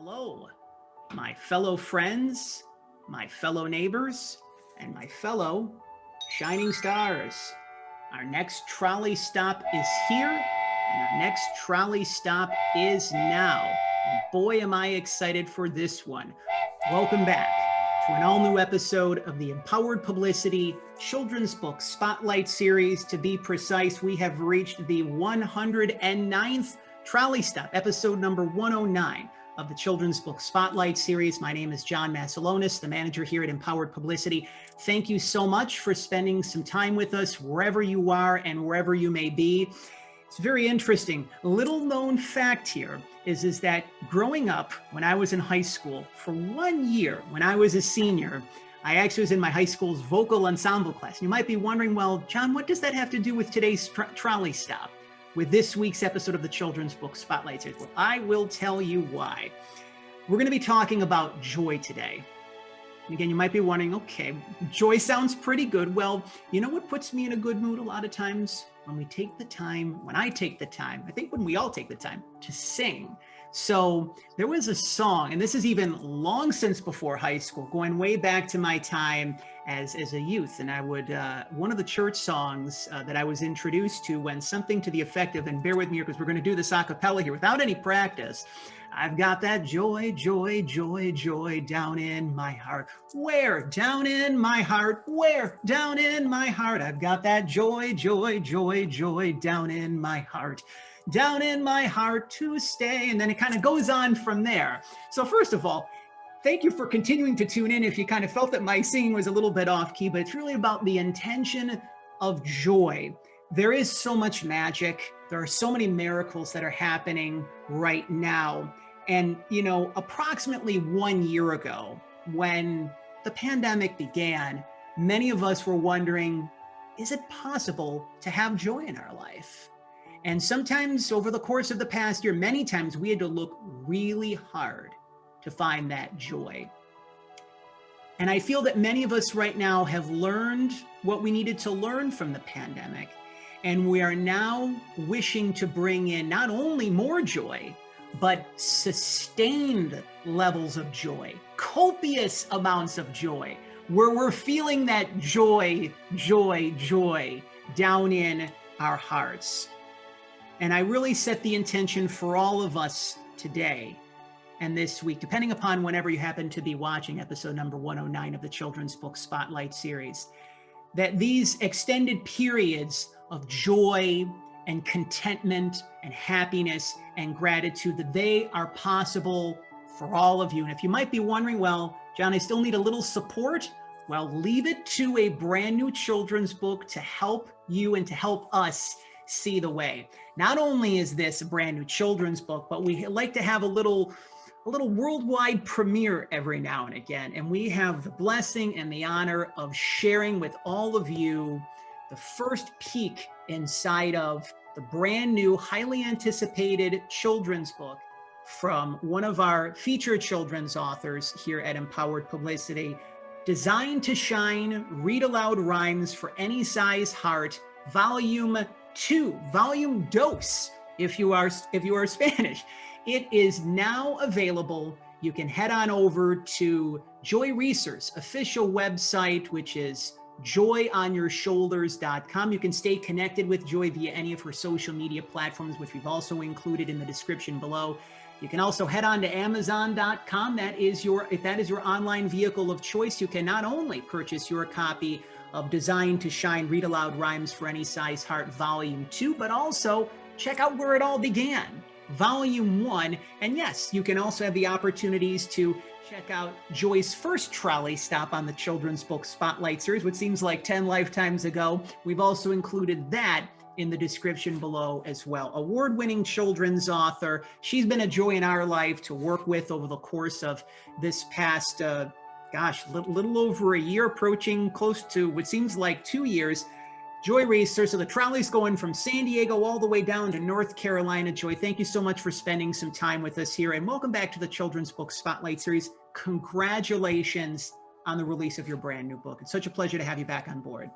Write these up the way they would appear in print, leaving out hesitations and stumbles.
Hello, my fellow friends, my fellow neighbors, and my fellow shining stars. Our next trolley stop is here, and our next trolley stop is now. And boy, am I excited for this one. Welcome back to an all-new episode of the Empowered Publicity Children's Book Spotlight Series. To be precise, we have reached the 109th trolley stop, episode number 109 of the Children's Book Spotlight Series. My name is John Masalonis, the manager here at Empowered Publicity. Thank you so much for spending some time with us wherever you are and wherever you may be. It's very interesting. A little known fact here is that growing up when I was in high school, for 1 year, when I was a senior, I actually was in my high school's vocal ensemble class. And you might be wondering, well, John, what does that have to do with today's trolley stop, with this week's episode of the Children's Book Spotlight Series? Well, I will tell you why. We're going to be talking about joy today. And again, you might be wondering, okay, joy sounds pretty good. Well, you know what puts me in a good mood a lot of times? When I take the time, I think when we all take the time to sing. So there was a song, and this is even long since before high school, going way back to my time as a youth. And I would, one of the church songs that I was introduced to went something to the effect of, and bear with me here because we're going to do this a cappella here without any practice. I've got that joy, joy, joy, joy down in my heart. Where? Down in my heart. Where? Down in my heart. I've got that joy, joy, joy, joy down in my heart. Down in my heart to stay. And then it kind of goes on from there. So first of all, thank you for continuing to tune in if you kind of felt that my singing was a little bit off key, but it's really about the intention of joy. There is so much magic. There are so many miracles that are happening right now. And, you know, approximately 1 year ago, when the pandemic began, many of us were wondering, is it possible to have joy in our life? And sometimes over the course of the past year, many times we had to look really hard to find that joy. And I feel that many of us right now have learned what we needed to learn from the pandemic. And we are now wishing to bring in not only more joy, but sustained levels of joy, copious amounts of joy, where we're feeling that joy, joy, joy down in our hearts. And I really set the intention for all of us today and this week, depending upon whenever you happen to be watching episode number 109 of the Children's Book Spotlight Series, that these extended periods of joy and contentment and happiness and gratitude, that they are possible for all of you. And if you might be wondering, well, John, I still need a little support. Well, leave it to a brand new children's book to help you and to help us see the way. Not only is this a brand new children's book, but we like to have a little worldwide premiere every now and again. And we have the blessing and the honor of sharing with all of you the first peek inside of the brand new, highly anticipated children's book from one of our featured children's authors here at Empowered Publicity, Designed to Shine, Read Aloud Rhymes for Any Size Heart, Volume 2, Volume Dos, if you are Spanish. It is now available. You can head on over to Joy Resor's official website, which is joyonyourshoulders.com. You can stay connected with Joy via any of her social media platforms, which we've also included in the description below. You can also head on to amazon.com. If that is your online vehicle of choice, you can not only purchase your copy of Designed to Shine, Read Aloud Rhymes for Any Size Heart, Volume 2, but also check out where it all began, Volume 1. And yes, you can also have the opportunities to check out Joy's first trolley stop on the Children's Book Spotlight Series, which seems like 10 lifetimes ago. We've also included that in the description below as well. Award-winning children's author. She's been a joy in our life to work with over the course of this past, little over a year, approaching close to what seems like 2 years. Joy Resor. So the trolley's going from San Diego all the way down to North Carolina. Joy, thank you so much for spending some time with us here, and welcome back to the Children's Book Spotlight Series. Congratulations on the release of your brand new book. It's such a pleasure to have you back on board.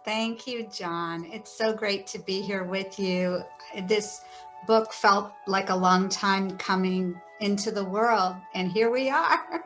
Thank you, John. It's so great to be here with you. This book felt like a long time coming into the world. And here we are,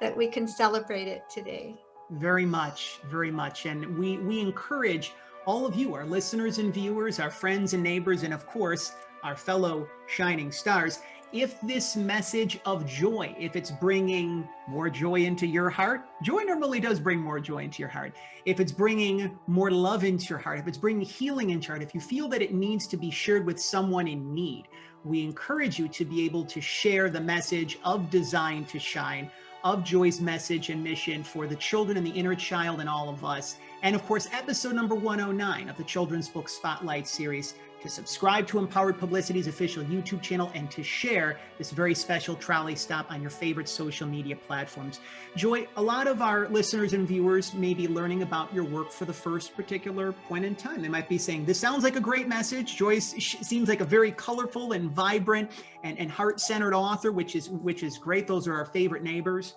that we can celebrate it today. Very much, very much. And we encourage all of you, our listeners and viewers, our friends and neighbors, and of course, our fellow shining stars, if this message of joy, if it's bringing more joy into your heart, joy normally does bring more joy into your heart. If it's bringing more love into your heart, if it's bringing healing into your heart, if you feel that it needs to be shared with someone in need, we encourage you to be able to share the message of Design to Shine, of Joy's message and mission for the children and the inner child and all of us. And of course, episode number 109 of the Children's Book Spotlight series, to subscribe to Empowered Publicity's official YouTube channel and to share this very special trolley stop on your favorite social media platforms. Joy, a lot of our listeners and viewers may be learning about your work for the first particular point in time. They might be saying, this sounds like a great message. Joy seems like a very colorful and vibrant and heart-centered author, which is great. Those are our favorite neighbors.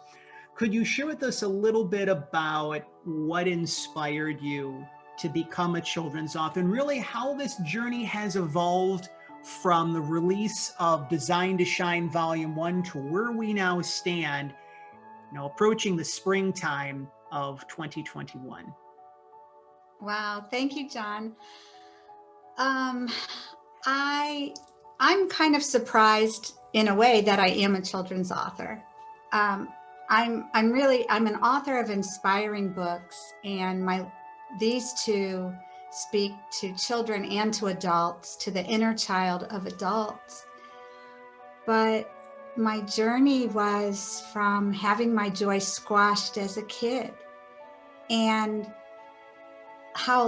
Could you share with us a little bit about what inspired you to become a children's author, and really how this journey has evolved from the release of Design to Shine Volume 1 to where we now stand, approaching the springtime of 2021? Wow, thank you, John. I'm kind of surprised in a way that I am a children's author. I'm an author of inspiring books, and these two speak to children and to adults, to the inner child of adults. But my journey was from having my joy squashed as a kid, and how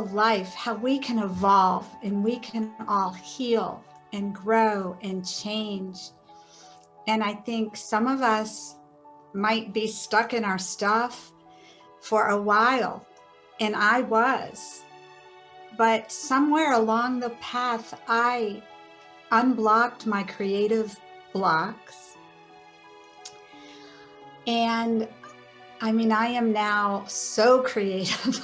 we can evolve and we can all heal and grow and change. And I think some of us might be stuck in our stuff for a while, and I was. But somewhere along the path, I unblocked my creative blocks. And I am now so creative.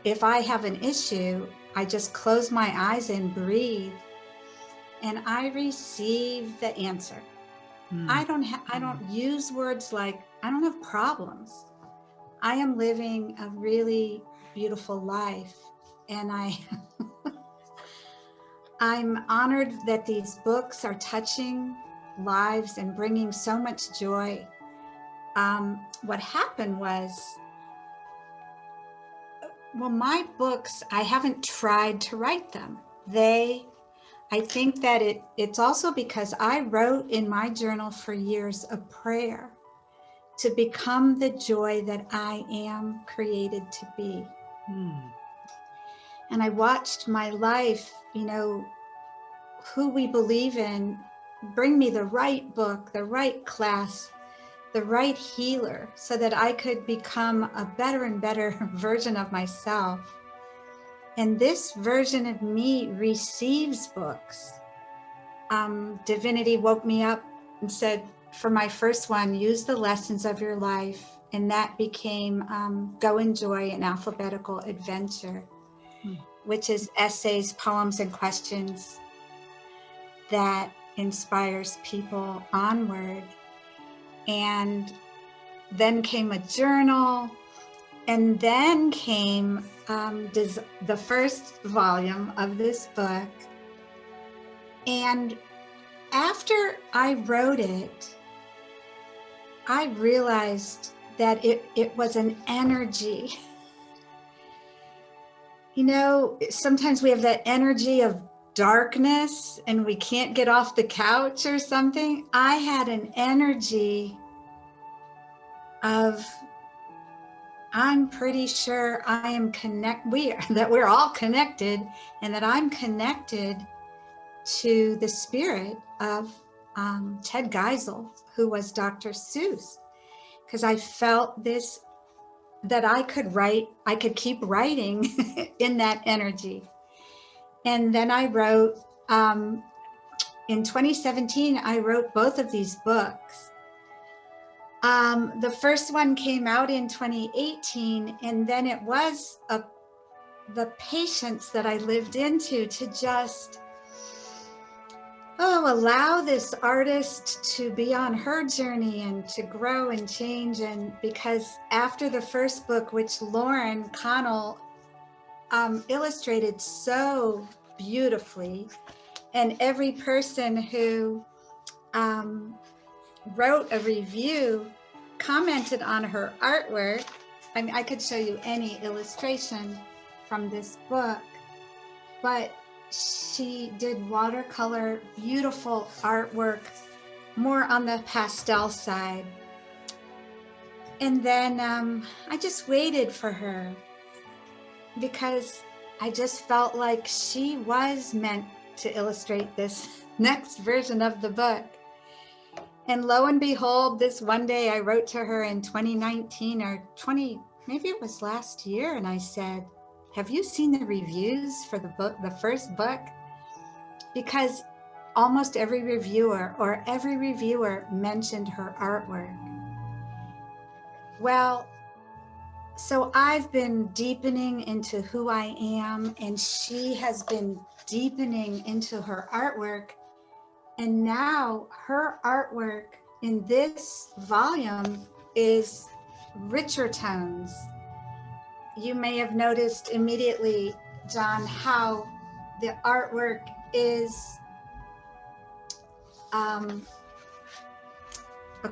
If I have an issue, I just close my eyes and breathe, and I receive the answer. I don't use words like, I don't have problems. I am living a really beautiful life, and I'm honored that these books are touching lives and bringing so much joy. What happened was, my books, I haven't tried to write them. I think that it's also because I wrote in my journal for years a prayer to become the joy that I am created to be. And I watched my life, who we believe in, bring me the right book, the right class, the right healer, so that I could become a better and better version of myself. And this version of me receives books. Divinity woke me up and said, for my first one, use the lessons of your life. And that became Go Enjoy an Alphabetical Adventure, which is essays, poems, and questions that inspires people onward. And then came a journal, and then came the first volume of this book. And after I wrote it, I realized that it was an energy. Sometimes we have that energy of darkness and we can't get off the couch or something. I had an energy of, I'm pretty sure I am that we're all connected, and that I'm connected to the spirit of Ted Geisel, who was Dr. Seuss, because I felt this, that I could keep writing in that energy. And then I wrote, in 2017, I wrote both of these books. The first one came out in 2018, and then it was the patience that I lived into to just, also allow this artist to be on her journey and to grow and change. And because after the first book, which Lauren Connell illustrated so beautifully, and every person who wrote a review commented on her artwork. I mean, I could show you any illustration from this book, but she did watercolor, beautiful artwork, more on the pastel side. And then I just waited for her because I just felt like she was meant to illustrate this next version of the book. And lo and behold, this one day I wrote to her in 2019 or maybe it was last year. And I said, have you seen the reviews for the book, the first book? Because almost every reviewer mentioned her artwork. Well, so I've been deepening into who I am, and she has been deepening into her artwork. And now her artwork in this volume is richer tones. You may have noticed immediately, John, how the artwork is a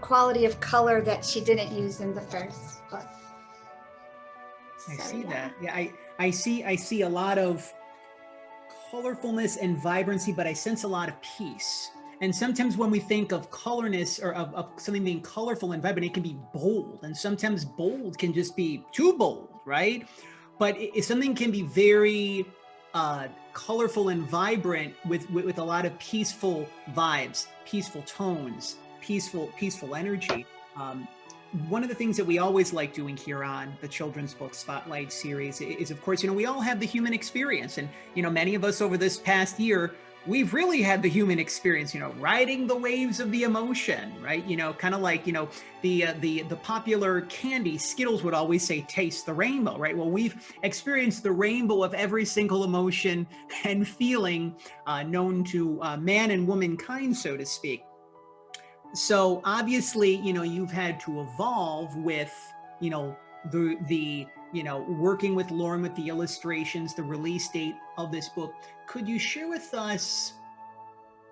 quality of color that she didn't use in the first book. I see that. Yeah, I see a lot of colorfulness and vibrancy, but I sense a lot of peace. And sometimes when we think of colorness or of something being colorful and vibrant, it can be bold. And sometimes bold can just be too bold, right? But if something can be very colorful and vibrant with a lot of peaceful vibes, peaceful tones, peaceful energy. One of the things that we always like doing here on the Children's Book Spotlight series is, of course, we all have the human experience. And, many of us over this past year, we've really had the human experience, riding the waves of the emotion, right? Kind of like, the popular candy, Skittles would always say, taste the rainbow, right? Well, we've experienced the rainbow of every single emotion and feeling known to man and womankind, so to speak. So obviously, you've had to evolve with, the working with Lauren with the illustrations, the release date of this book. Could you share with us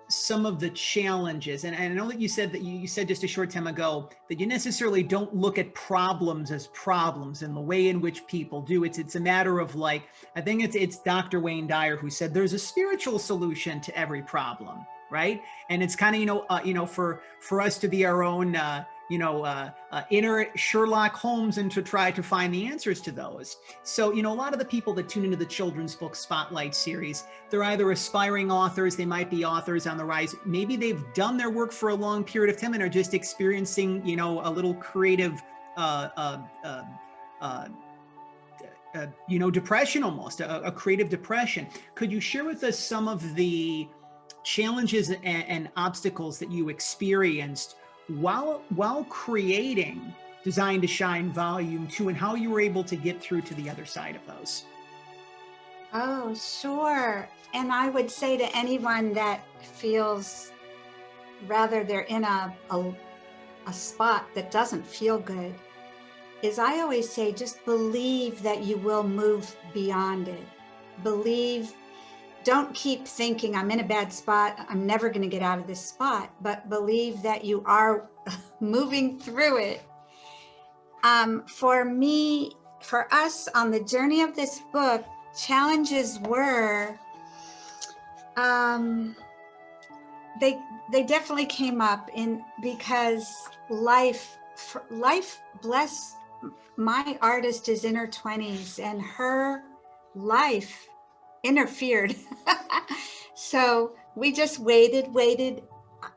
some of the challenges? And I know that you said just a short time ago that you necessarily don't look at problems as problems in the way in which people do. It's a matter of, like, I think it's Dr. Wayne Dyer who said there's a spiritual solution to every problem, right? And it's kind of, for us to be our own, inner Sherlock Holmes and to try to find the answers to those. So, a lot of the people that tune into the Children's Book Spotlight series, they're either aspiring authors, they might be authors on the rise. Maybe they've done their work for a long period of time and are just experiencing, a little creative, depression almost, a creative depression. Could you share with us some of the challenges and obstacles that you experienced while creating Design to Shine Volume 2, and how you were able to get through to the other side of those? Oh, sure. And I would say to anyone that feels rather they're in a spot that doesn't feel good, is I always say, just believe that you will move beyond it. Believe. Don't keep thinking, I'm in a bad spot, I'm never going to get out of this spot, but believe that you are moving through it. For us on the journey of this book, challenges were, they definitely came up because life, bless my artist is in her 20s, and her life interfered. So we just waited.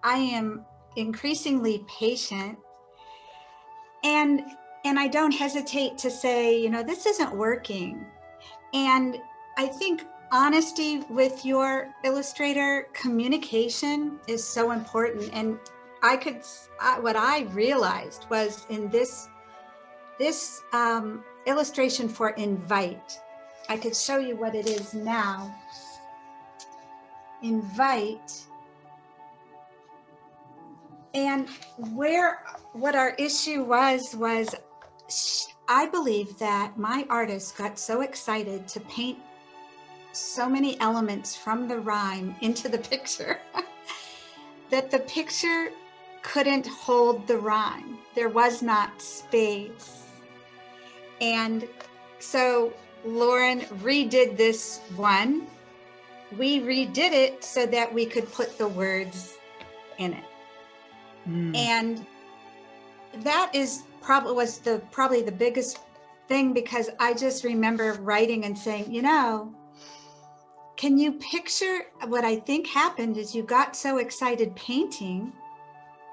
I am increasingly patient, and I don't hesitate to say, this isn't working. And I think honesty with your illustrator, communication is so important. And what I realized was in this illustration for Invite, I could show you what it is now. Invite And what our issue was I believe that my artist got so excited to paint so many elements from the rhyme into the picture that the picture couldn't hold the rhyme. There was not space. And so Lauren redid this one. We redid it so that we could put the words in it. And that is probably the biggest thing, because I just remember writing and saying, can you picture what I think happened is you got so excited painting,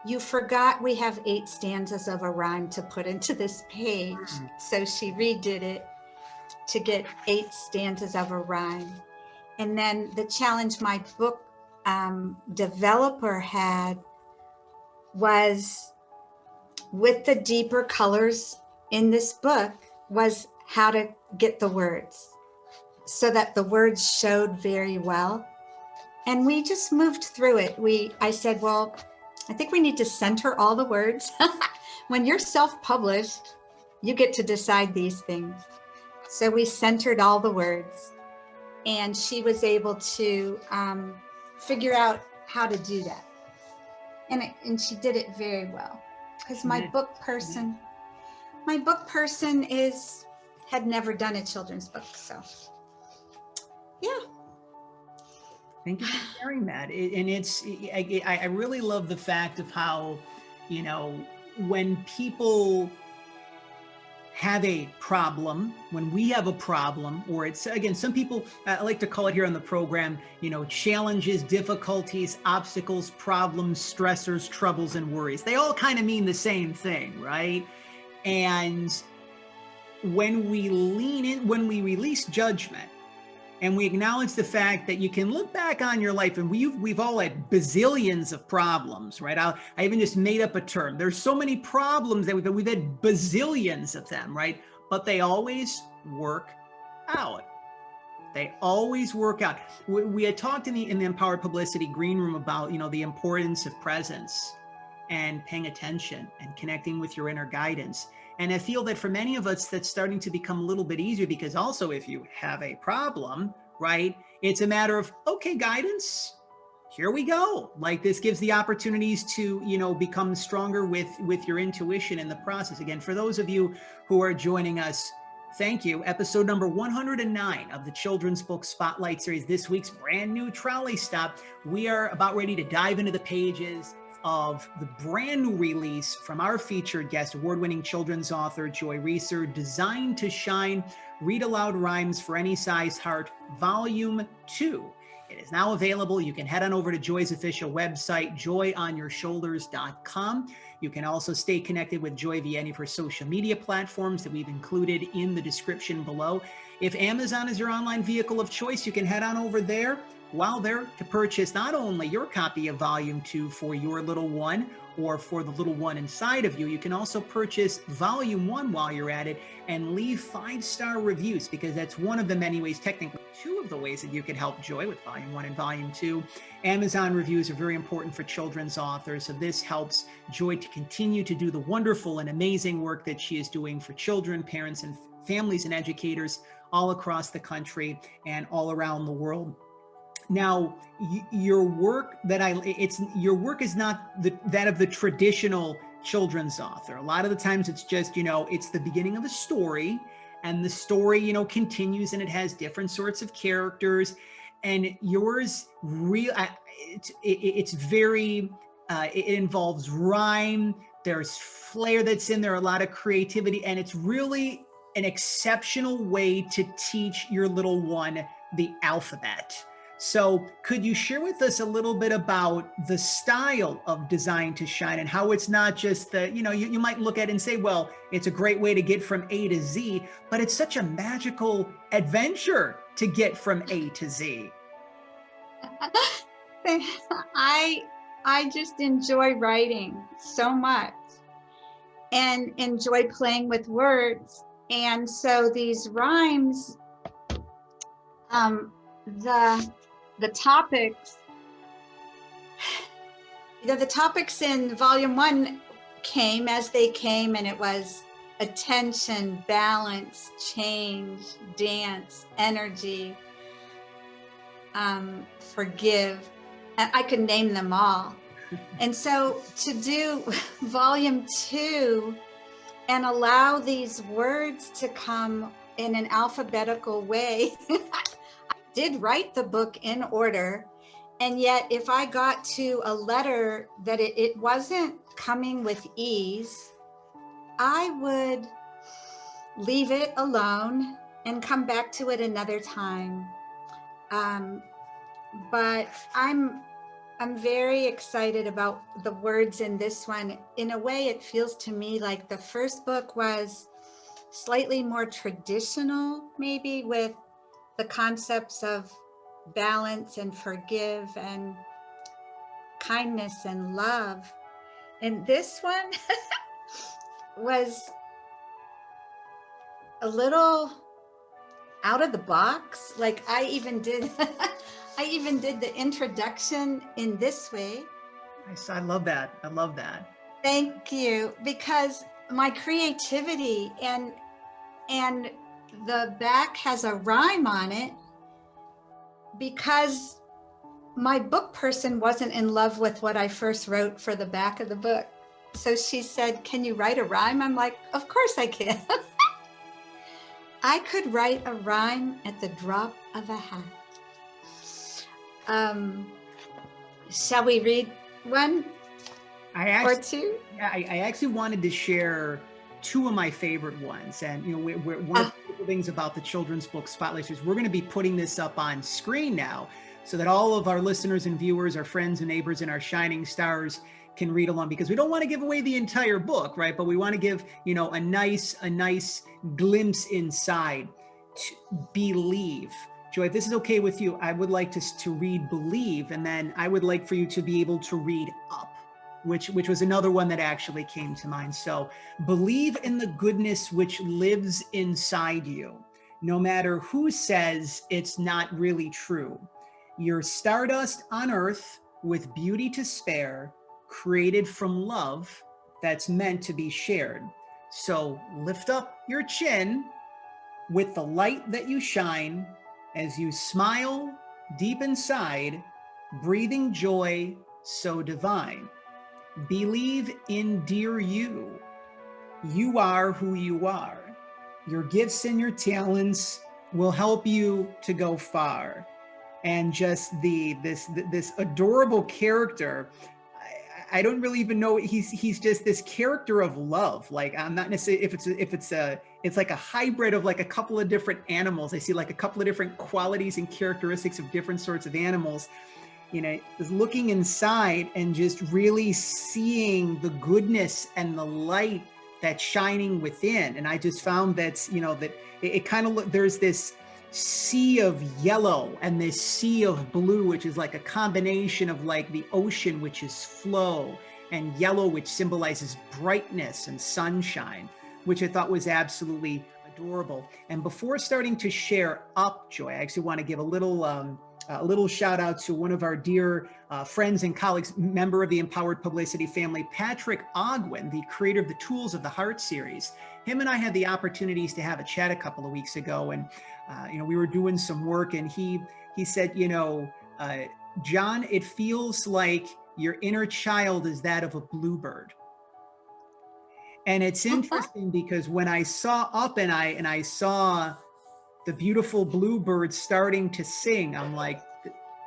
you forgot we have 8 stanzas of a rhyme to put into this page. So she redid it to get 8 stanzas of a rhyme. And then the challenge my book developer had was, with the deeper colors in this book, was how to get the words so that the words showed very well. And we just moved through it. I said, well, I think we need to center all the words. When you're self-published, you get to decide these things. So we centered all the words, and she was able to figure out how to do that. And she did it very well, because my book person had never done a children's book. So, yeah. Thank you for sharing that. I really love the fact of how, when people have a problem, when we have a problem, or it's, again, some people, I like to call it here on the program, challenges, difficulties, obstacles, problems, stressors, troubles, and worries. They all kind of mean the same thing, right? And when we when we release judgment, and we acknowledge the fact that you can look back on your life, and we've all had bazillions of problems, right? I even just made up a term. There's so many problems that we've had bazillions of them, right? But they always work out. They always work out. We had talked in the Empowered Publicity Green Room about, the importance of presence and paying attention and connecting with your inner guidance. And I feel that for many of us, that's starting to become a little bit easier, because also, if you have a problem, right, it's a matter of, okay, guidance, here we go. Like, this gives the opportunities to, become stronger with your intuition in the process. Again, for those of you who are joining us, thank you. Episode number 109 of the Children's Book Spotlight Series, this week's brand new trolley stop. We are about ready to dive into the pages of the brand new release from our featured guest, award-winning children's author Joy Resor, Designed to Shine, Read Aloud Rhymes for Any Size Heart, Volume 2. It is now available. You can head on over to Joy's official website, joyonyourshoulders.com. You can also stay connected with Joy via any of her social media platforms that we've included in the description below. If Amazon is your online vehicle of choice, you can head on over there while there to purchase not only your copy of Volume 2 for your little one or for the little one inside of you, you can also purchase Volume 1 while you're at it and leave 5-star reviews, because that's one of the many ways, technically 2 of the ways, that you could help Joy with Volume 1 and Volume 2. Amazon reviews are very important for children's authors, so this helps Joy to continue to do the wonderful and amazing work that she is doing for children, parents, and families and educators all across the country and all around the world. Now, your work is not that of the traditional children's author. A lot of the times it's just, it's the beginning of a story, and the story, continues, and it has different sorts of characters. And yours it's very, it involves rhyme. There's flair that's in there, a lot of creativity, and it's really an exceptional way to teach your little one the alphabet. So could you share with us a little bit about the style of Designed to Shine, and how it's not just you might look at it and say, well, it's a great way to get from A to Z, but it's such a magical adventure to get from A to Z. I just enjoy writing so much and enjoy playing with words. And so these rhymes, the topics, the topics in volume 1 came as they came, and it was attention, balance, change, dance, energy, forgive. I could name them all. And so to do volume 2 and allow these words to come in an alphabetical way, I did write the book in order. And yet if I got to a letter that it wasn't coming with ease, I would leave it alone and come back to it another time. But I'm very excited about the words in this one. In a way, it feels to me like the first book was slightly more traditional, maybe with the concepts of balance and forgive and kindness and love. And this one was a little out of the box. Like I even did the introduction in this way. I love that. I love that. Thank you, because my creativity and the back has a rhyme on it, because my book person wasn't in love with what I first wrote for the back of the book. So she said, "Can you write a rhyme?" I'm like, "Of course I can." I could write a rhyme at the drop of a hat. Shall we read one or two? Yeah, I actually wanted to share 2 of my favorite ones. And, you know, one of the things about the children's book Spotlight is we're going to be putting this up on screen now so that all of our listeners and viewers, our friends and neighbors, and our shining stars can read along, because we don't want to give away the entire book, right? But we want to give, you know, a nice glimpse inside. Believe. Joy, if this is okay with you, I would like to read Believe, and then I would like for you to be able to read Up, which was another one that actually came to mind. So, believe in the goodness which lives inside you, no matter who says it's not really true. You're stardust on earth with beauty to spare, created from love that's meant to be shared. So lift up your chin with the light that you shine as you smile deep inside, breathing joy so divine. Believe in dear you. You are who you are. Your gifts and your talents will help you to go far. And just this adorable character. I don't really even know. He's just this character of love. Like, I'm not necessarily, it's like a hybrid of like a couple of different animals. I see like a couple of different qualities and characteristics of different sorts of animals. You know, is looking inside and just really seeing the goodness and the light that's shining within. And I just found that, you know, that it kind of, there's this sea of yellow and this sea of blue, which is like a combination of like the ocean, which is flow, and yellow, which symbolizes brightness and sunshine, which I thought was absolutely adorable. And before starting to share Up, Joy, I actually want to give a little shout out to one of our dear friends and colleagues, member of the Empowered Publicity family, Patrick Ogwin, the creator of the Tools of the Heart series. Him and I had the opportunities to have a chat a couple of weeks ago, and you know, we were doing some work, and he said, you know, John, it feels like your inner child is that of a bluebird. And it's interesting because when I saw Up and I saw the beautiful bluebird starting to sing, I'm like,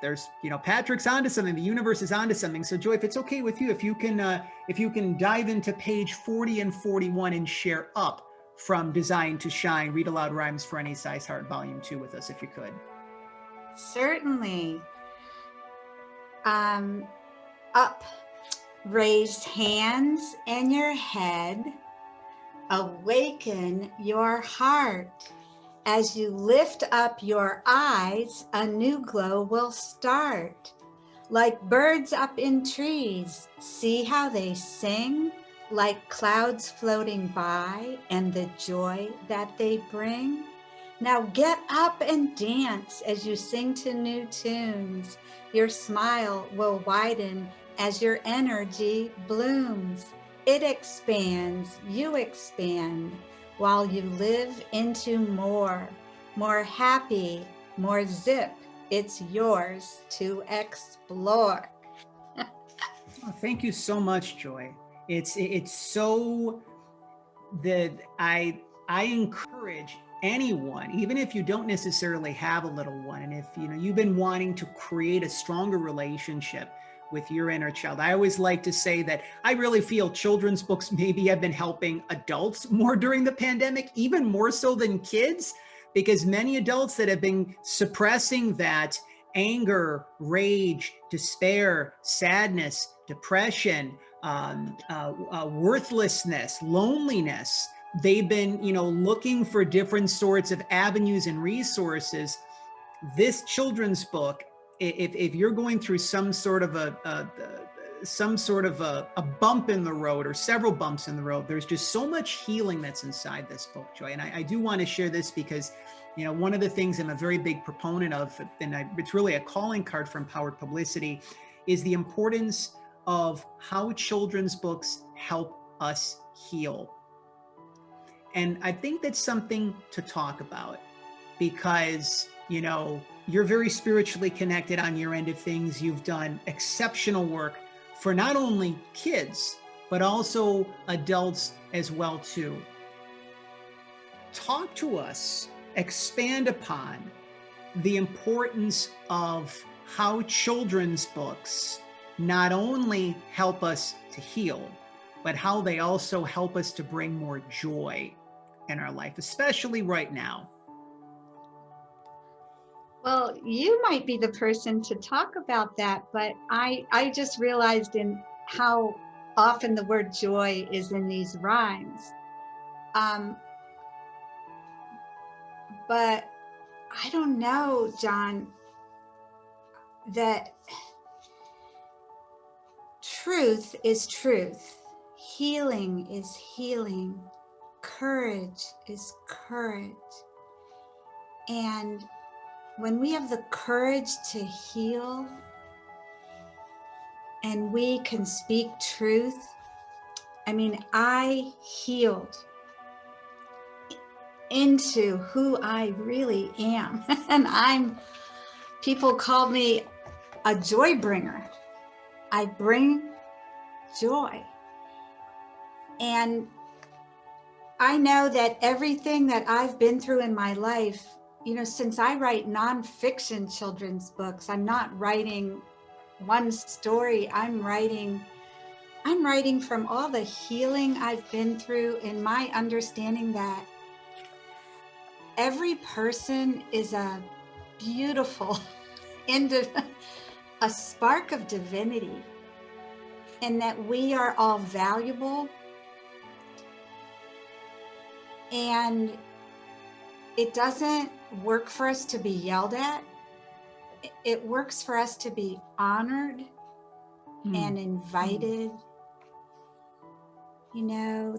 there's, you know, Patrick's onto something. The universe is onto something. So Joy, if it's okay with you, if you can dive into page 40 and 41 and share Up from Design to Shine, Read Aloud Rhymes for Any Size Heart, Volume 2 with us, if you could. Certainly. Up, raise hands and your head, awaken your heart. As you lift up your eyes, a new glow will start. Like birds up in trees, see how they sing, like clouds floating by, and the joy that they bring. Now get up and dance as you sing to new tunes. Your smile will widen as your energy blooms. It expands, you expand, while you live into more happy, more zip. It's yours to explore. Oh, thank you so much, Joy. It's so that I encourage anyone, even if you don't necessarily have a little one, and if you've been wanting to create a stronger relationship with your inner child. I always like to say that I really feel children's books maybe have been helping adults more during the pandemic, even more so than kids, because many adults that have been suppressing that anger, rage, despair, sadness, depression, worthlessness, loneliness. They've been, looking for different sorts of avenues and resources. This children's book, if you're going through some sort of a bump in the road or several bumps in the road, there's just so much healing that's inside this book, Joy. And I do want to share this because, one of the things I'm a very big proponent of, and it's really a calling card for Empowered Publicity, is the importance of how children's books help us heal. And I think that's something to talk about because, you're very spiritually connected on your end of things. You've done exceptional work for not only kids, but also adults as well, too. Talk to us, expand upon the importance of how children's books not only help us to heal, but how they also help us to bring more joy in our life, especially right now. Well, you might be the person to talk about that, but I just realized in how often the word joy is in these rhymes. But I don't know, John, that truth is truth. Healing is healing. Courage is courage. And when we have the courage to heal and we can speak truth, I healed into who I really am. And people call me a joy bringer. I bring joy. And I know that everything that I've been through in my life, since I write nonfiction children's books, I'm not writing one story. I'm writing from all the healing I've been through, and my understanding that every person is a beautiful, a spark of divinity, and that we are all valuable. And it doesn't work for us to be yelled at. It works for us to be honored and invited.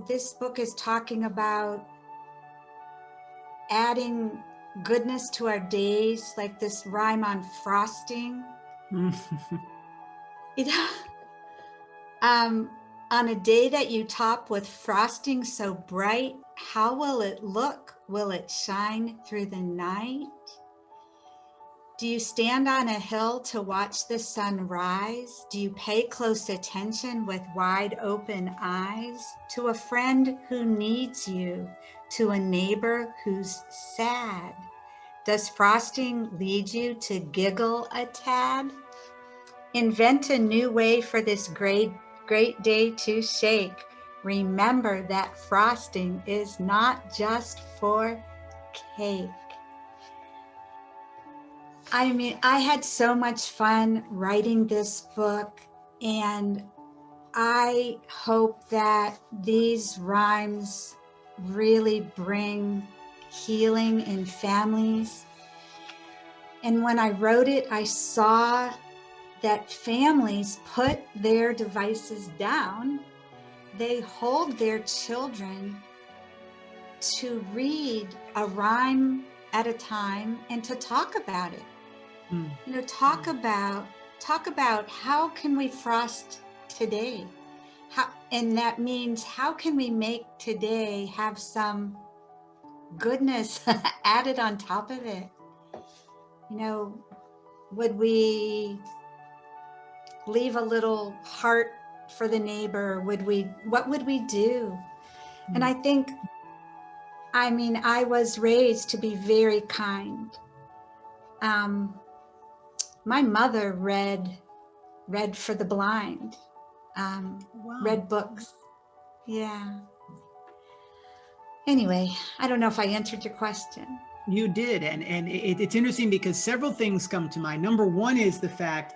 This book is talking about adding goodness to our days, like this rhyme on frosting. On a day that you top with frosting so bright, how will it look? Will it shine through the night? Do you stand on a hill to watch the sun rise? Do you pay close attention with wide open eyes to a friend who needs you, to a neighbor who's sad? Does frosting lead you to giggle a tad? Invent a new way for this great day to shake. Remember that frosting is not just for cake. I had so much fun writing this book, and I hope that these rhymes really bring healing in families. And when I wrote it, I saw that families put their devices down. They hold their children to read a rhyme at a time and to talk about it. Talk about talk about how can we frost today? And that means how can we make today have some goodness added on top of it? You know, would we leave a little heart for the neighbor? What would we do? And I think, I was raised to be very kind. My mother read for the blind, Wow. read books. Yeah. Anyway, I don't know if I answered your question. You did, and it's interesting because several things come to mind. Number one is the fact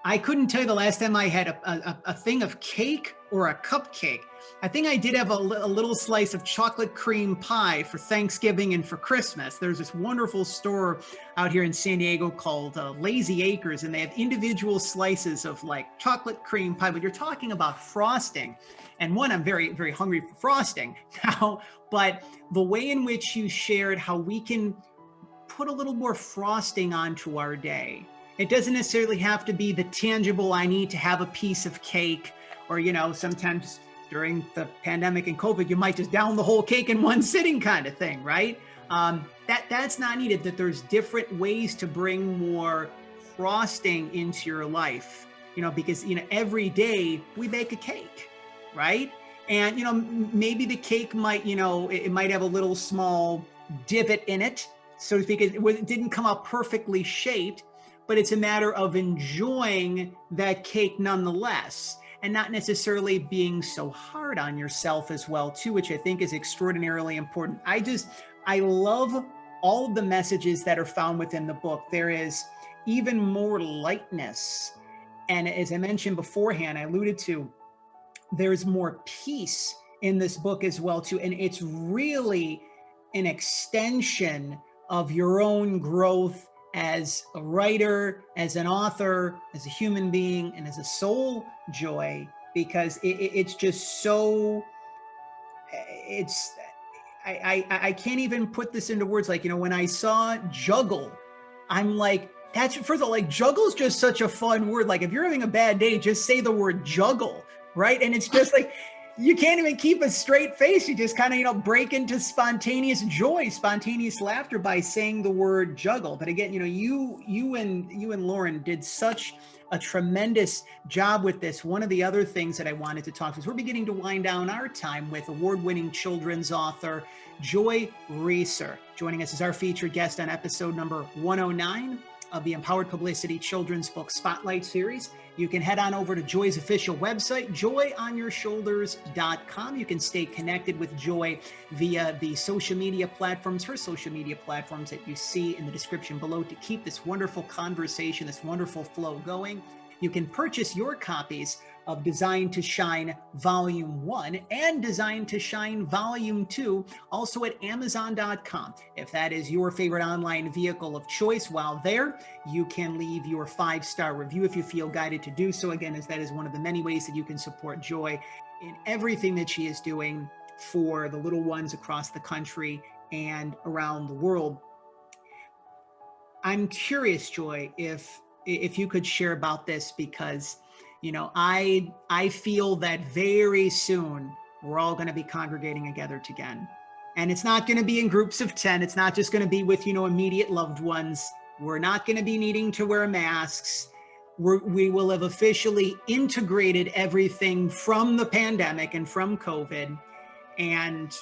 I couldn't tell you the last time I had a thing of cake or a cupcake. I think I did have a little slice of chocolate cream pie for Thanksgiving and for Christmas. There's this wonderful store out here in San Diego called Lazy Acres, and they have individual slices of like chocolate cream pie, but you're talking about frosting. And one, I'm very, very hungry for frosting now, but the way in which you shared how we can put a little more frosting onto our day. It doesn't necessarily have to be the tangible, I need to have a piece of cake, or, sometimes during the pandemic and COVID, you might just down the whole cake in one sitting kind of thing, right? That's not needed, that there's different ways to bring more frosting into your life, because, every day we bake a cake, right? And, maybe the cake might, it might have a little small divot in it, so to speak. It didn't come out perfectly shaped, but it's a matter of enjoying that cake nonetheless, and not necessarily being so hard on yourself as well, too, which I think is extraordinarily important. I love all of the messages that are found within the book. There is even more lightness. And as I mentioned beforehand, I alluded to, there's more peace in this book as well, too. And it's really an extension of your own growth as a writer, as an author, as a human being, and as a soul, Joy, because it's just so, I can't even put this into words. Like, when I saw juggle, I'm like, that's, first of all, like, juggle is just such a fun word. Like, if you're having a bad day, just say the word juggle, right? And it's just like, you can't even keep a straight face. You just kind of, break into spontaneous joy, spontaneous laughter by saying the word juggle. But again, you and Lauren did such a tremendous job with this. One of the other things that I wanted to talk to is we're beginning to wind down our time with award-winning children's author Joy Resor, joining us as our featured guest on episode number 109 of the Empowered Publicity Children's Book Spotlight Series. You can head on over to Joy's official website, joyonyourshoulders.com. You can stay connected with Joy via the social media platforms, her social media platforms that you see in the description below, to keep this wonderful conversation, this wonderful flow going. You can purchase your copies of Designed to Shine Volume 1 and Designed to Shine Volume 2, also at Amazon.com. If that is your favorite online vehicle of choice, while there, you can leave your 5-star review if you feel guided to do so. Again, as that is one of the many ways that you can support Joy in everything that she is doing for the little ones across the country and around the world. I'm curious, Joy, if you could share about this, because I feel that very soon we're all going to be congregating together again. And it's not going to be in groups of 10. It's not just going to be with, immediate loved ones. We're not going to be needing to wear masks. We will have officially integrated everything from the pandemic and from COVID, and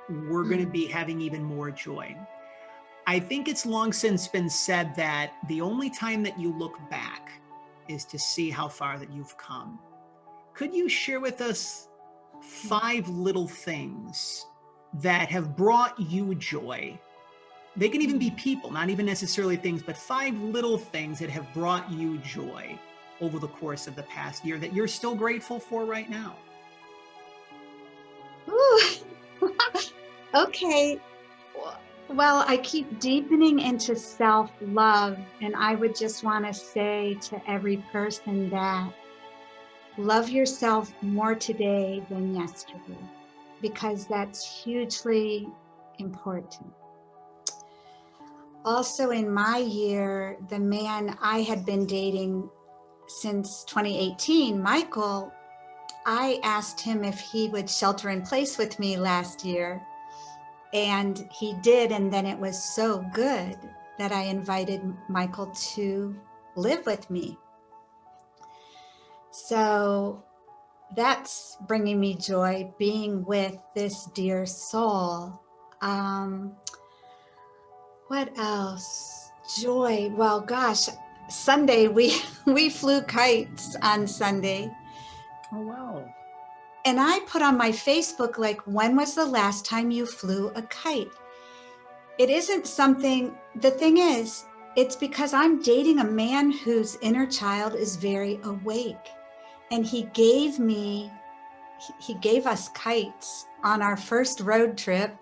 we're going to be having even more joy. I think it's long since been said that the only time that you look back is to see how far that you've come. Could you share with us 5 little things that have brought you joy? They can even be people, not even necessarily things, but 5 little things that have brought you joy over the course of the past year that you're still grateful for right now. Ooh. Okay. Well, I keep deepening into self-love, and I would just want to say to every person that love yourself more today than yesterday, because that's hugely important. Also, in my year, the man I had been dating since 2018, Michael, I asked him if he would shelter in place with me last year, and he did. And then it was so good that I invited Michael to live with me. So that's bringing me joy, being with this dear soul. What else? Joy. Well, gosh, Sunday, we flew kites on Sunday. Oh, wow. And I put on my Facebook, like, when was the last time you flew a kite? It isn't something, the thing is, it's because I'm dating a man whose inner child is very awake. And he gave us kites on our first road trip.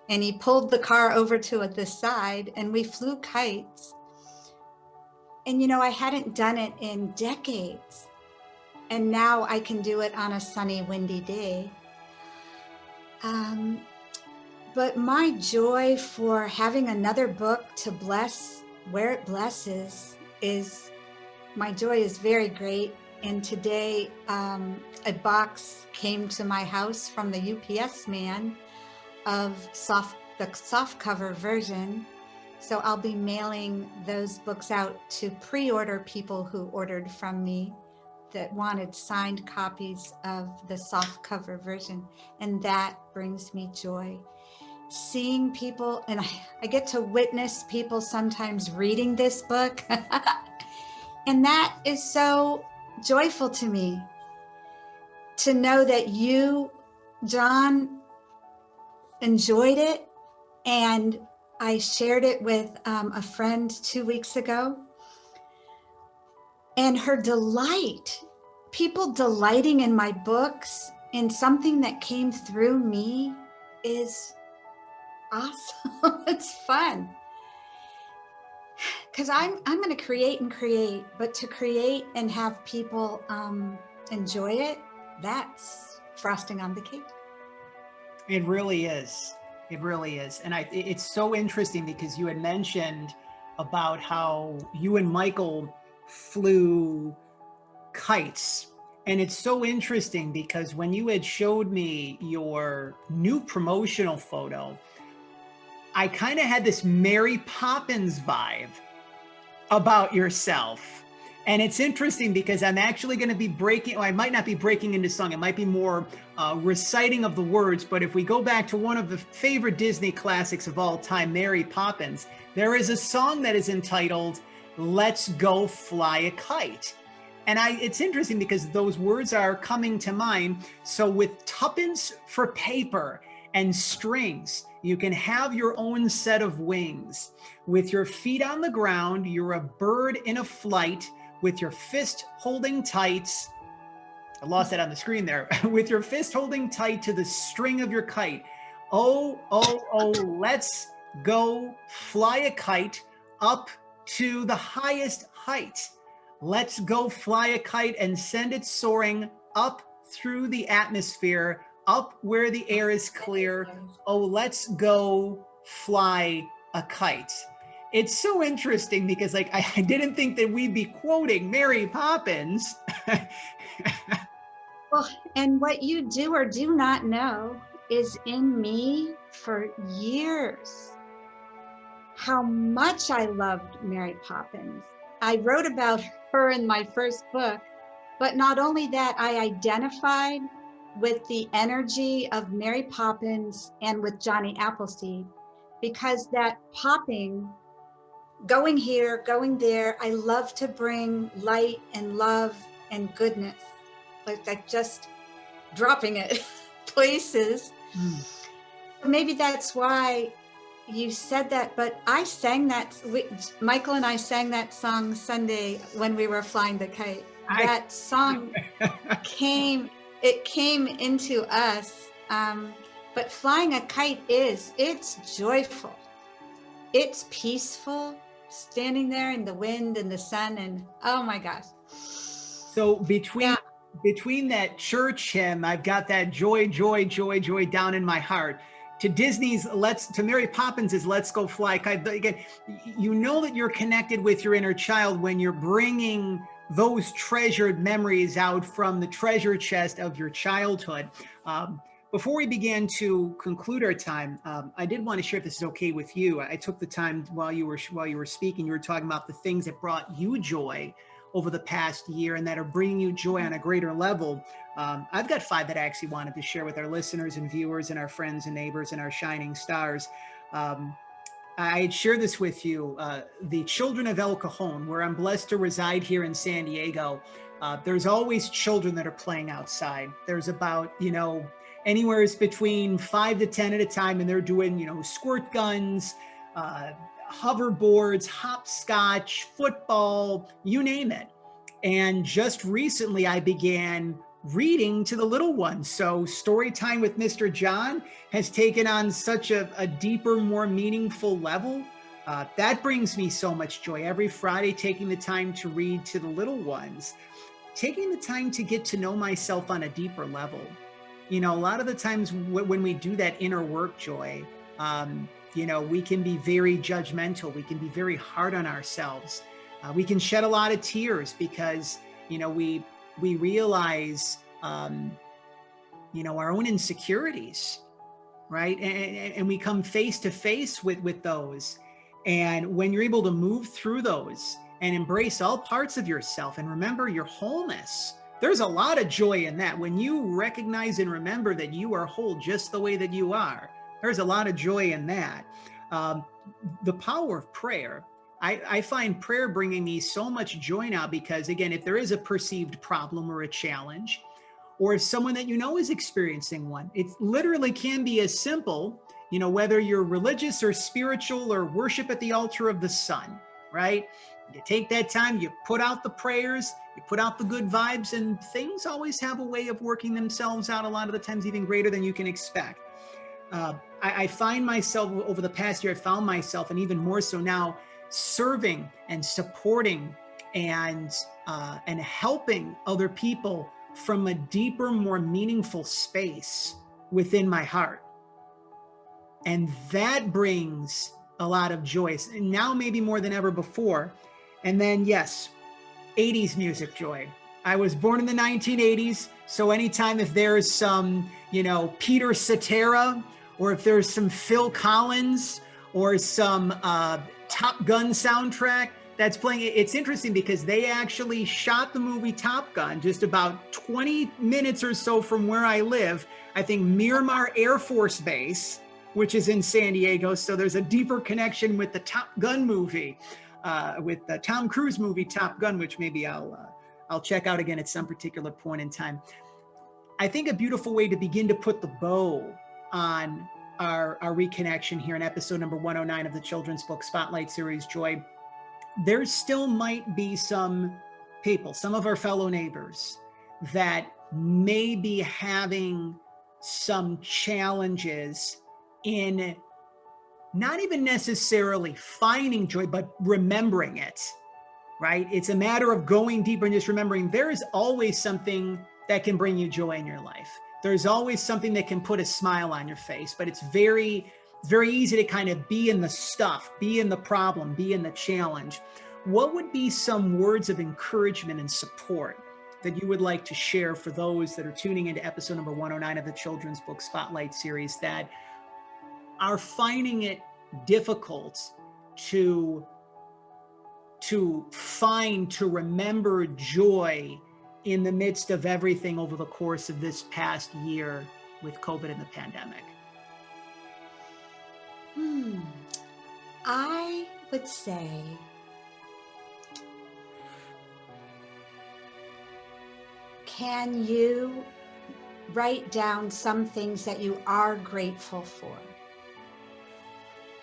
And he pulled the car over to the side and we flew kites. And, you know, I hadn't done it in decades. And now I can do it on a sunny, windy day. But my joy for having another book to bless where it blesses my joy is very great. And today, a box came to my house from the UPS man of the soft cover version. So I'll be mailing those books out to pre-order people who ordered from me that wanted signed copies of the soft cover version. And that brings me joy. Seeing people, and I get to witness people sometimes reading this book. And that is so joyful to me, to know that you, John, enjoyed it. And I shared it with a friend 2 weeks ago. And her delight, people delighting in my books, in something that came through me, is awesome. It's fun. Because I'm going to create and create, but to create and have people enjoy it, that's frosting on the cake. It really is. It really is. And it's so interesting because you had mentioned about how you and Michael flew kites. And it's so interesting because when you had showed me your new promotional photo, I kind of had this Mary Poppins vibe about yourself. And it's interesting because I'm actually going to be I might not be breaking into song. It might be more reciting of the words. But if we go back to one of the favorite Disney classics of all time, Mary Poppins, there is a song that is entitled, "Let's Go Fly a Kite." And it's interesting because those words are coming to mind. So with tuppence for paper and strings, you can have your own set of wings. With your feet on the ground, you're a bird in a flight. With your fist holding tight, I lost that on the screen there. With your fist holding tight to the string of your kite. Oh, oh, oh, let's go fly a kite up to the highest height. Let's go fly a kite and send it soaring up through the atmosphere, up where the air is clear. Oh, let's go fly a kite. It's so interesting because I didn't think that we'd be quoting Mary Poppins. Well, and what you do or do not know is in me for years, how much I loved Mary Poppins. I wrote about her in my first book, but not only that, I identified with the energy of Mary Poppins and with Johnny Appleseed, because that popping, going here, going there, I love to bring light and love and goodness, like just dropping it places. Maybe that's why you said that, but I sang that, Michael and I sang that song Sunday when we were flying the kite. That song came into us, but flying a kite it's joyful. It's peaceful, standing there in the wind and the sun, and oh my gosh. So between that church hymn, I've got that joy, joy, joy, joy down in my heart. To Disney's to Mary Poppins' "Let's Go Fly a Kite." Again, you know that you're connected with your inner child when you're bringing those treasured memories out from the treasure chest of your childhood. Before we began to conclude our time, I did want to share, if this is okay with you. I took the time while you were speaking. You were talking about the things that brought you joy over the past year and that are bringing you joy on a greater level. I've got 5 that I actually wanted to share with our listeners and viewers and our friends and neighbors and our shining stars. I had shared this with you. The children of El Cajon, where I'm blessed to reside here in San Diego, there's always children that are playing outside. There's about, anywhere between 5 to 10 at a time, and they're doing, squirt guns, hoverboards, hopscotch, football, you name it. And just recently I began reading to the little ones. So story time with Mr. John has taken on such a deeper, more meaningful level. That brings me so much joy. Every Friday, taking the time to read to the little ones, taking the time to get to know myself on a deeper level. A lot of the times when we do that inner work, Joy, we can be very judgmental. We can be very hard on ourselves. We can shed a lot of tears because, we realize, our own insecurities, right? And we come face to face with those. And when you're able to move through those and embrace all parts of yourself and remember your wholeness, there's a lot of joy in that. When you recognize and remember that you are whole just the way that you are, there's a lot of joy in that. The power of prayer. I find prayer bringing me so much joy now because, again, if there is a perceived problem or a challenge, or if someone that is experiencing one, it literally can be as simple, whether you're religious or spiritual or worship at the altar of the sun, right? You take that time, you put out the prayers, you put out the good vibes, and things always have a way of working themselves out, a lot of the times even greater than you can expect. I find myself over the past year, I found myself, and even more so now, serving and supporting and helping other people from a deeper, more meaningful space within my heart. And that brings a lot of joy, and now maybe more than ever before. And then, yes, 80s music, Joy. I was born in the 1980s, so anytime if there's some, Peter Cetera, or if there's some Phil Collins, or some Top Gun soundtrack that's playing, it's interesting because they actually shot the movie Top Gun just about 20 minutes or so from where I live. I think Miramar Air Force Base, which is in San Diego. So there's a deeper connection with the Top Gun movie, with the Tom Cruise movie Top Gun, which maybe I'll check out again at some particular point in time. I think a beautiful way to begin to put the bow on our reconnection here in episode number 109 of the Children's Book Spotlight Series, Joy, there still might be some people, some of our fellow neighbors, that may be having some challenges in not even necessarily finding joy, but remembering it, right? It's a matter of going deeper and just remembering there is always something that can bring you joy in your life. There's always something that can put a smile on your face, but it's very, very easy to kind of be in the stuff, be in the problem, be in the challenge. What would be some words of encouragement and support that you would like to share for those that are tuning into episode number 109 of the Children's Book Spotlight Series that are finding it difficult to remember joy in the midst of everything over the course of this past year with COVID and the pandemic? I would say can you write down some things that you are grateful for?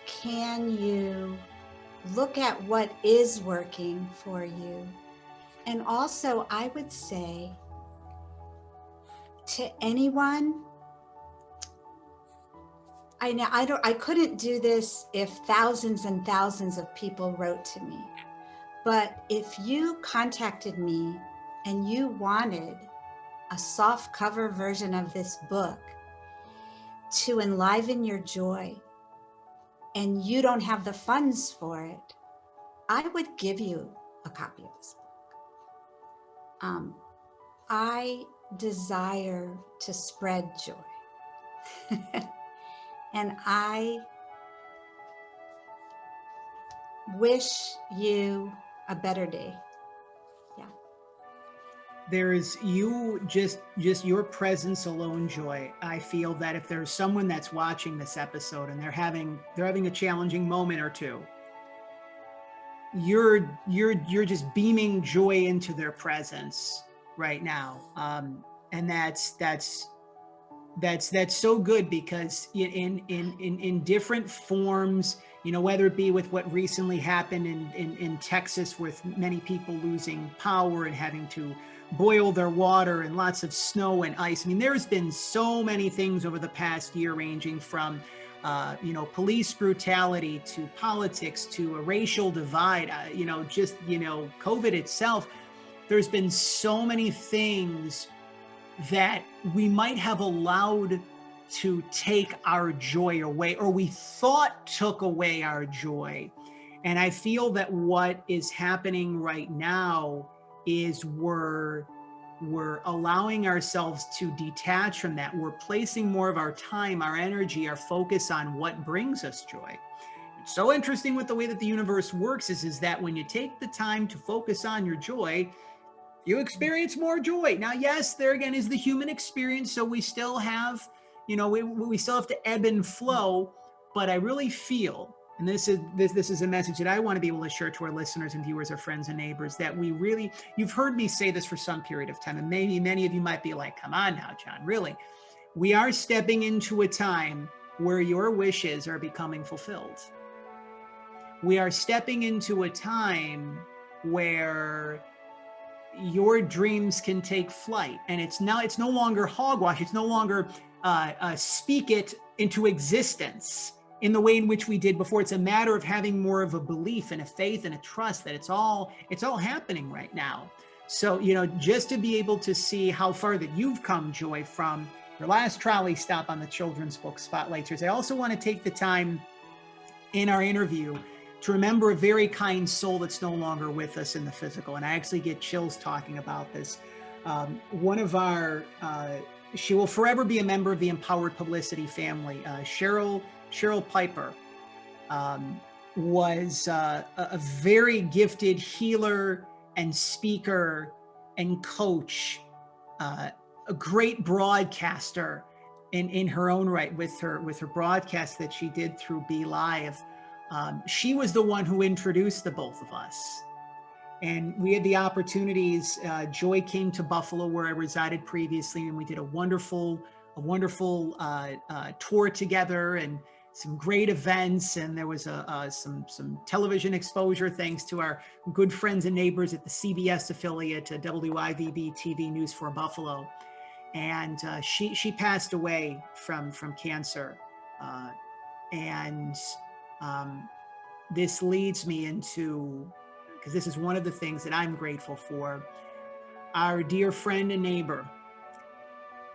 Can you look at what is working for you? And also, I would say to anyone, I couldn't do this if thousands and thousands of people wrote to me. But if you contacted me and you wanted a soft cover version of this book to enliven your joy, and you don't have the funds for it, I would give you a copy of this book. Um, I desire to spread joy. And I wish you a better day. Yeah. There's you, just your presence alone, Joy. I feel that if there's someone that's watching this episode and they're having a challenging moment or two, you're just beaming joy into their presence right now. And that's so good, because in different forms, whether it be with what recently happened in Texas, with many people losing power and having to boil their water, and lots of snow and ice. I mean, there's been so many things over the past year, ranging from police brutality to politics to a racial divide, COVID itself. There's been so many things that we might have allowed to take our joy away, or we thought took away our joy. And I feel that what is happening right now is we're allowing ourselves to detach from that. We're placing more of our time, our energy, our focus on what brings us joy. It's so interesting with the way that the universe works is that when you take the time to focus on your joy, you experience more joy. Now, yes, there again is the human experience, so we still have, we still have to ebb and flow. But I really feel, and this is a message that I want to be able to share to our listeners and viewers, our friends and neighbors, that you've heard me say this for some period of time, and maybe many of you might be like, come on now, John, really? We are stepping into a time where your wishes are becoming fulfilled. We are stepping into a time where your dreams can take flight, and it's no longer hogwash. It's no longer speak it into existence in the way in which we did before. It's a matter of having more of a belief and a faith and a trust that it's all happening right now. So, just to be able to see how far that you've come, Joy, from your last trolley stop on the Children's Book Spotlight Series. I also want to take the time in our interview to remember a very kind soul that's no longer with us in the physical. And I actually get chills talking about this. One of our, she will forever be a member of the Empowered Publicity family. Cheryl Piper was a very gifted healer and speaker and coach, a great broadcaster in her own right, with her broadcast that she did through Be Live. She was the one who introduced the both of us. And we had the opportunities. Joy came to Buffalo, where I resided previously, and we did a wonderful tour together, and some great events. And there was some television exposure, thanks to our good friends and neighbors at the CBS affiliate, WIVB TV News for Buffalo. And she passed away from cancer. And this leads me into, because this is one of the things that I'm grateful for, our dear friend and neighbor,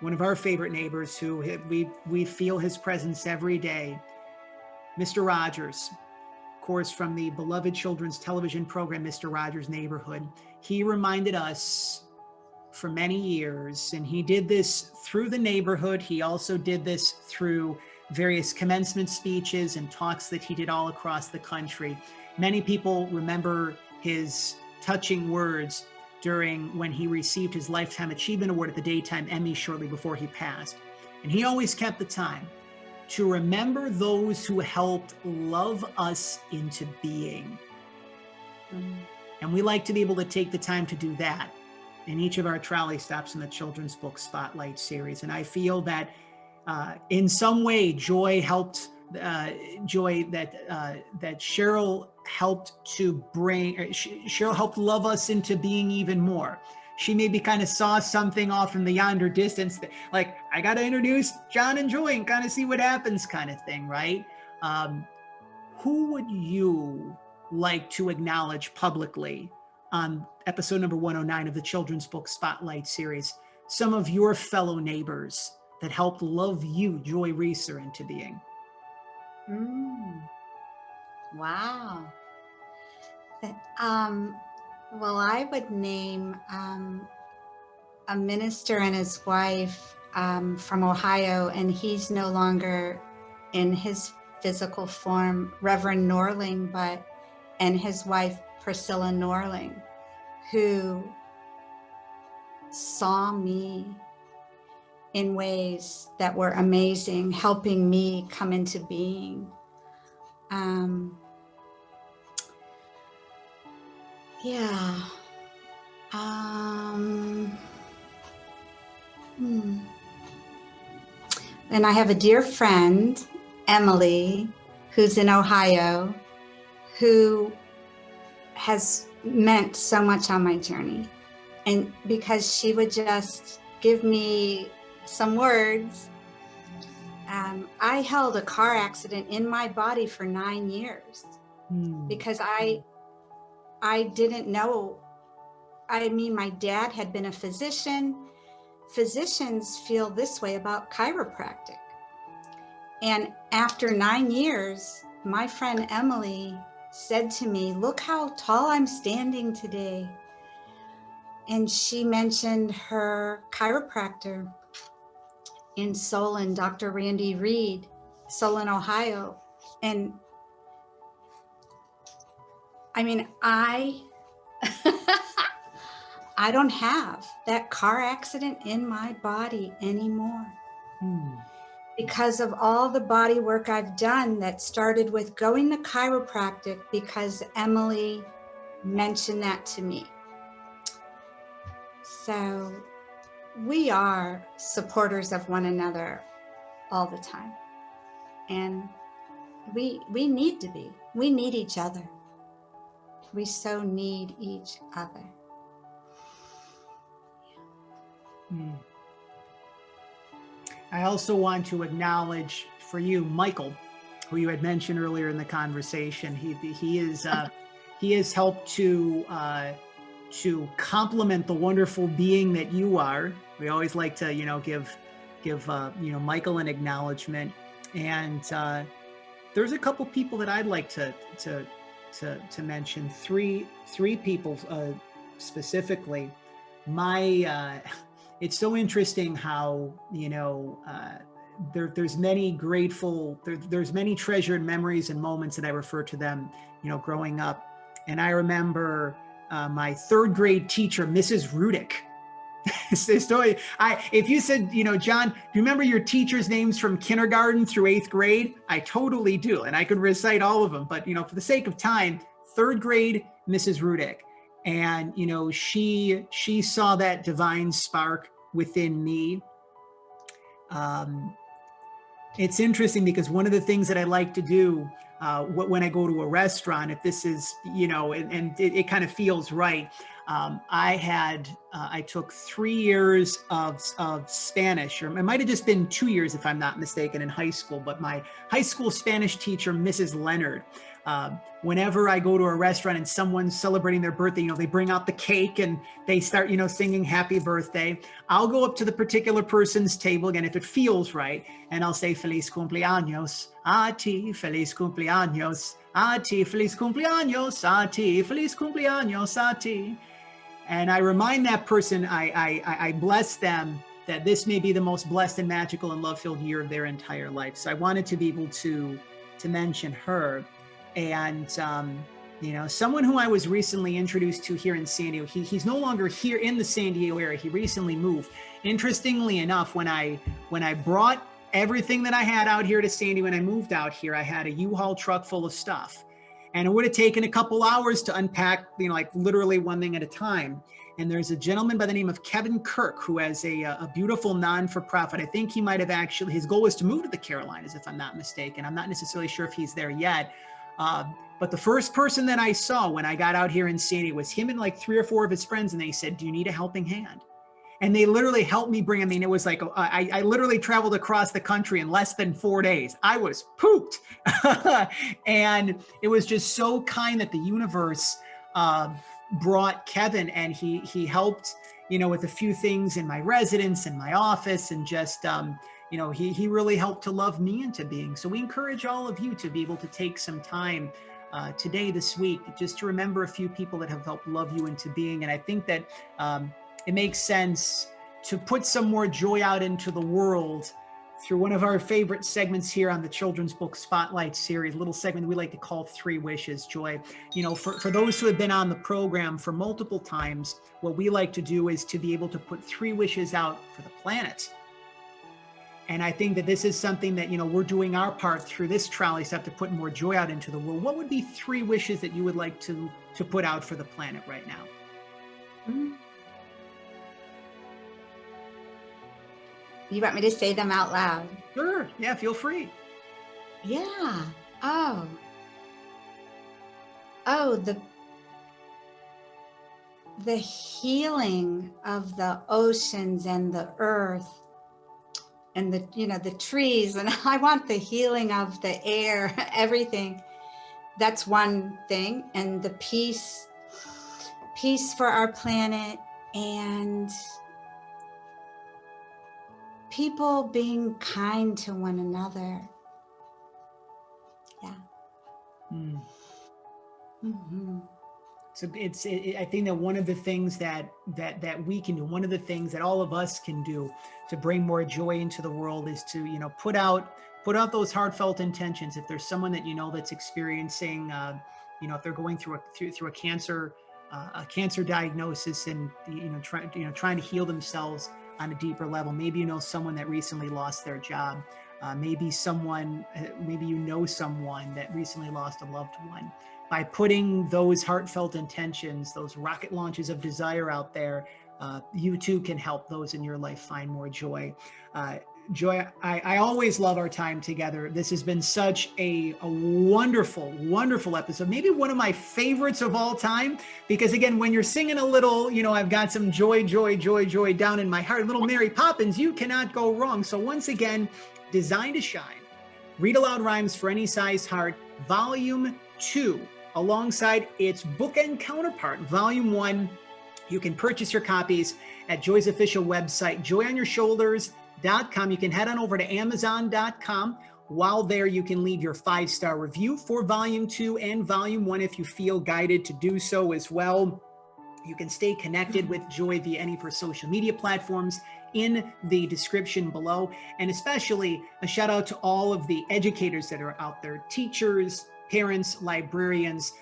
one of our favorite neighbors, who we feel his presence every day, Mr. Rogers, of course, from the beloved children's television program, Mr. Rogers' Neighborhood. He reminded us for many years, and he did this through the neighborhood. He also did this through various commencement speeches and talks that he did all across the country. Many people remember his touching words when he received his Lifetime Achievement Award at the Daytime Emmy shortly before he passed. And he always kept the time to remember those who helped love us into being. And we like to be able to take the time to do that in each of our trolley stops in the Children's Book Spotlight series. And I feel that in some way, Joy helped, that Cheryl helped to bring, Cheryl helped love us into being even more. She maybe kind of saw something off in the yonder distance, that, like, I got to introduce John and Joy and kind of see what happens, kind of thing, right? Who would you like to acknowledge publicly on episode number 109 of the Children's Book Spotlight series? Some of your fellow neighbors that helped love you, Joy Resor, into being. Wow. Well, I would name a minister and his wife from Ohio, and he's no longer in his physical form, Reverend Norling, and his wife, Priscilla Norling, who saw me in ways that were amazing, helping me come into being. Yeah. And I have a dear friend, Emily, who's in Ohio, who has meant so much on my journey. And because she would just give me some words, I held a car accident in my body for 9 years because I didn't know. I mean, my dad had been a physician. Physicians feel this way about chiropractic. And after 9 years, my friend Emily said to me, "Look how tall I'm standing today." And she mentioned her chiropractor in Solon, Dr. Randy Reed, Solon, Ohio. And I mean, I don't have that car accident in my body anymore. Because of all the body work I've done that started with going to chiropractic because Emily mentioned that to me. So we are supporters of one another all the time. And we need to be. We need each other. We so need each other. I also want to acknowledge for you, Michael, who you had mentioned earlier in the conversation. He has helped to complement the wonderful being that you are. We always like to, give Michael an acknowledgement. And there's a couple people that I'd like to mention. Three people specifically. It's so interesting how there's many grateful, there's many treasured memories and moments that I refer to them, growing up. And I remember my third grade teacher, Mrs. Rudick. Story. If you said, John, do you remember your teachers' names from kindergarten through 8th grade? I totally do, and I could recite all of them. But for the sake of time, third grade, Mrs. Rudick, and she saw that divine spark within me. It's interesting because one of the things that I like to do when I go to a restaurant, if this is, and it kind of feels right. I took 3 years of Spanish, or it might have just been 2 years if I'm not mistaken, in high school. But my high school Spanish teacher, Mrs. Leonard, whenever I go to a restaurant and someone's celebrating their birthday, they bring out the cake and they start, singing happy birthday. I'll go up to the particular person's table, again, if it feels right, and I'll say, "Feliz cumpleaños a ti, feliz cumpleaños a ti, feliz cumpleaños a ti, feliz cumpleaños a ti." And I remind that person, I bless them that this may be the most blessed and magical and love-filled year of their entire life. So I wanted to be able to mention her. And, someone who I was recently introduced to here in San Diego, he's no longer here in the San Diego area. He recently moved. Interestingly enough, when I brought everything that I had out here to San Diego, when I moved out here, I had a U-Haul truck full of stuff. And it would have taken a couple hours to unpack, like literally one thing at a time. And there's a gentleman by the name of Kevin Kirk, who has a beautiful non-for-profit. I think he might have his goal was to move to the Carolinas, if I'm not mistaken. I'm not necessarily sure if he's there yet. But the first person that I saw when I got out here in San Diego was him and like 3 or 4 of his friends. And they said, "Do you need a helping hand?" And they literally helped me bring, it was like, I literally traveled across the country in less than 4 days. I was pooped. And it was just so kind that the universe brought Kevin, and he helped, with a few things in my residence and my office, and just, he really helped to love me into being. So we encourage all of you to be able to take some time today, this week, just to remember a few people that have helped love you into being. And I think that it makes sense to put some more joy out into the world through one of our favorite segments here on the Children's Book Spotlight series, a little segment we like to call Three Wishes, Joy. You know, for those who have been on the program for multiple times, what we like to do is to be able to put three wishes out for the planet. And I think that this is something that, you know, we're doing our part through this trolley stop to put more joy out into the world. What would be three wishes that you would like to put out for the planet right now? Mm. You want me to say them out loud? Sure. Yeah, feel free. Yeah. Oh. Oh, the healing of the oceans and the earth and the, you know, the trees, and I want the healing of the air, everything. That's one thing. And the peace for our planet, and people being kind to one another. Yeah. Mm-hmm. So I think that one of the things that we can do, one of the things that all of us can do to bring more joy into the world is to, you know, put out those heartfelt intentions. If there's someone that you know that's experiencing, you know, if they're going through a cancer diagnosis, and trying to heal themselves on a deeper level. Maybe you know someone that recently lost their job. Maybe you know someone that recently lost a loved one. By putting those heartfelt intentions, those rocket launches of desire out there, you too can help those in your life find more joy. Joy, I always love our time together. This has been such a wonderful, wonderful episode. Maybe one of my favorites of all time, because again, when you're singing a little, you know, I've got some joy, joy, joy, joy down in my heart, little Mary Poppins, you cannot go wrong. So once again, Designed to Shine, Read Aloud Rhymes for Any Size Heart, Volume 2, alongside its bookend counterpart, Volume 1. You can purchase your copies at Joy's official website, joyonyourshoulders.com. You can head on over to amazon.com. While there, you can leave your 5-star review for Volume 2 and Volume 1 if you feel guided to do so as well. You can stay connected with Joy via any of her social media platforms in the description below. And especially a shout out to all of the educators that are out there, teachers, parents, librarians.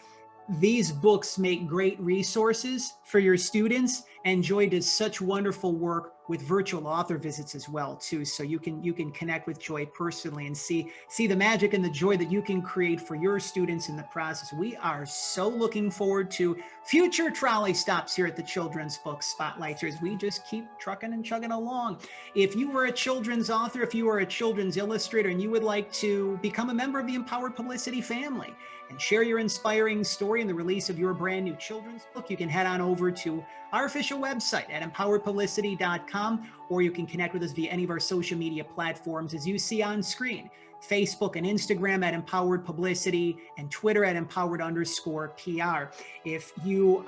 These books make great resources for your students, and Joy does such wonderful work with virtual author visits as well too. So you can connect with Joy personally and see the magic and the joy that you can create for your students in the process. We are so looking forward to future trolley stops here at the Children's Book Spotlight Series. We just keep trucking and chugging along. If you were a children's author, if you are a children's illustrator, and you would like to become a member of the Empowered Publicity family and share your inspiring story in the release of your brand new children's book, you can head on over to our official website at empoweredpublicity.com, or you can connect with us via any of our social media platforms as you see on screen. Facebook and Instagram at Empowered Publicity, and Twitter at Empowered_PR. If you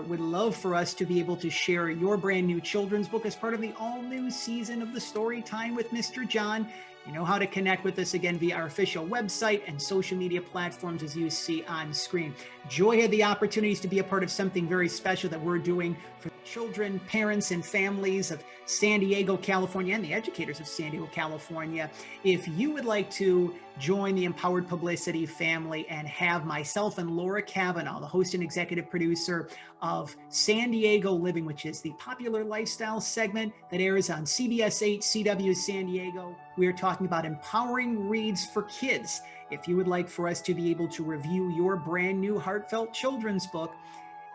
would love for us to be able to share your brand new children's book as part of the all-new season of the Story Time with Mr. John, you know how to connect with us again via our official website and social media platforms as you see on screen. Joy had the opportunities to be a part of something very special that we're doing for children, parents, and families of San Diego, California, and the educators of San Diego, California. If you would like to join the Empowered Publicity family and have myself and Laura Kavanaugh, the host and executive producer of San Diego Living, which is the popular lifestyle segment that airs on CBS 8 CW San Diego, we are talking about empowering reads for kids. If you would like for us to be able to review your brand new heartfelt children's book,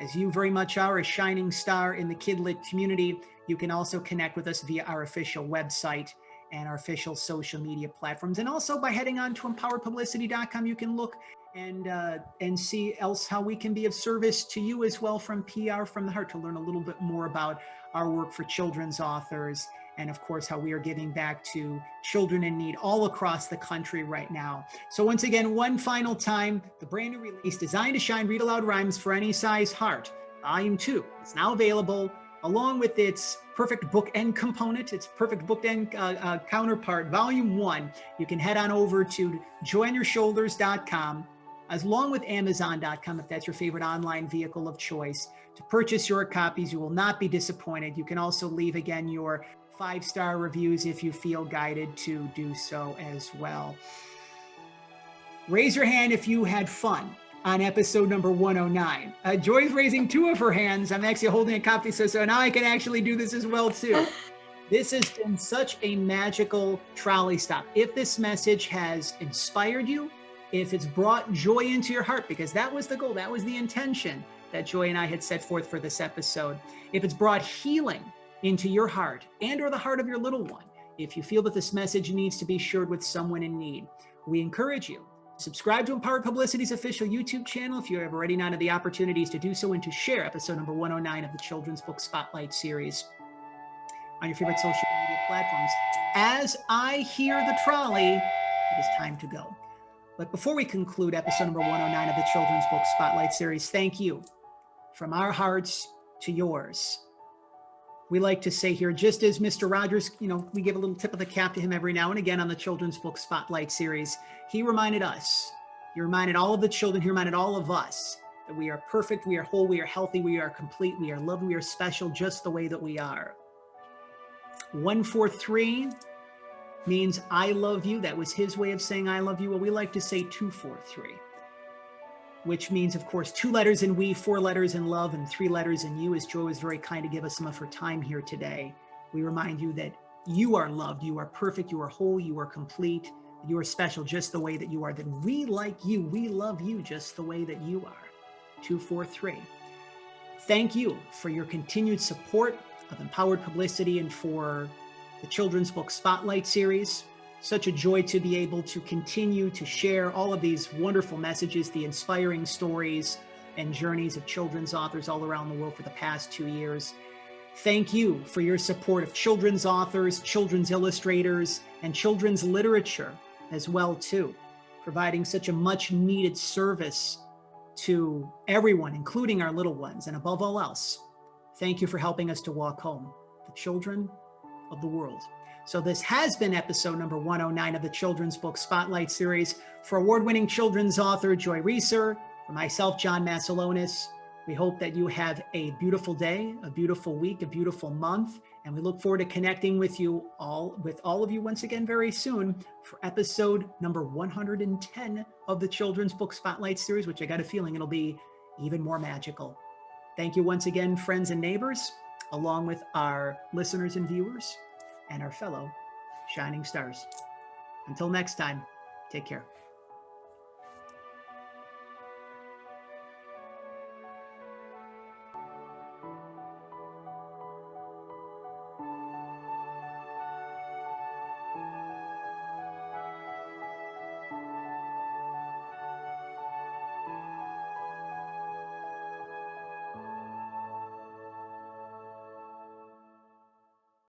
as you very much are a shining star in the kid-lit community, you can also connect with us via our official website and our official social media platforms. And also by heading on to empoweredpublicity.com, you can look and see else how we can be of service to you as well from PR from the Heart, to learn a little bit more about our work for children's authors, and of course how we are giving back to children in need all across the country right now. So once again, one final time, the brand new release, Designed to Shine, Read Aloud Rhymes for Any Size Heart, Volume 2 is now available, along with its perfect bookend component, its perfect bookend counterpart, Volume 1. You can head on over to joyonyourshoulders.com. along with Amazon.com, if that's your favorite online vehicle of choice, to purchase your copies. You will not be disappointed. You can also leave, again, your 5-star reviews if you feel guided to do so as well. Raise your hand if you had fun on episode number 109. Joy's raising 2 of her hands. I'm actually holding a copy, so now I can actually do this as well too. This has been such a magical trolley stop. If this message has inspired you, if it's brought joy into your heart, because that was the goal, that was the intention that Joy and I had set forth for this episode. If it's brought healing into your heart and or the heart of your little one, if you feel that this message needs to be shared with someone in need, we encourage you. Subscribe to Empowered Publicity's official YouTube channel if you have already not had the opportunities to do so, and to share episode number 109 of the Children's Book Spotlight series on your favorite social media platforms. As I hear the trolley, it is time to go. But before we conclude episode number 109 of the Children's Book Spotlight series, thank you from our hearts to yours. We like to say here, just as Mr. Rogers, we give a little tip of the cap to him every now and again on the Children's Book Spotlight series. He reminded us, he reminded all of the children, he reminded all of us that we are perfect, we are whole, we are healthy, we are complete, we are loved, we are special just the way that we are. 143 means I love you. That was his way of saying I love you. Well, we like to say 243, which means, of course, 2 letters in we, 4 letters in love, and 3 letters in you. As Joy was very kind to give us some of her time here today, we remind you that you are loved, you are perfect, you are whole, you are complete, you are special just the way that you are, that we like you, we love you just the way that you are. 243. Thank you for your continued support of Empowered Publicity and for the Children's Book Spotlight series. Such a joy to be able to continue to share all of these wonderful messages, the inspiring stories and journeys of children's authors all around the world for the past 2 years. Thank you for your support of children's authors, children's illustrators, and children's literature as well too, providing such a much needed service to everyone, including our little ones. And above all else, thank you for helping us to walk home, the children of the world. So this has been episode number 109 of the Children's Book Spotlight series. For award-winning children's author Joy Resor, for myself, John Massalonis, we hope that you have a beautiful day, a beautiful week, a beautiful month, and we look forward to connecting with all of you once again very soon for episode number 110 of the Children's Book Spotlight series, which I got a feeling it'll be even more magical. Thank you once again, friends and neighbors, along with our listeners and viewers and our fellow shining stars. Until next time, take care.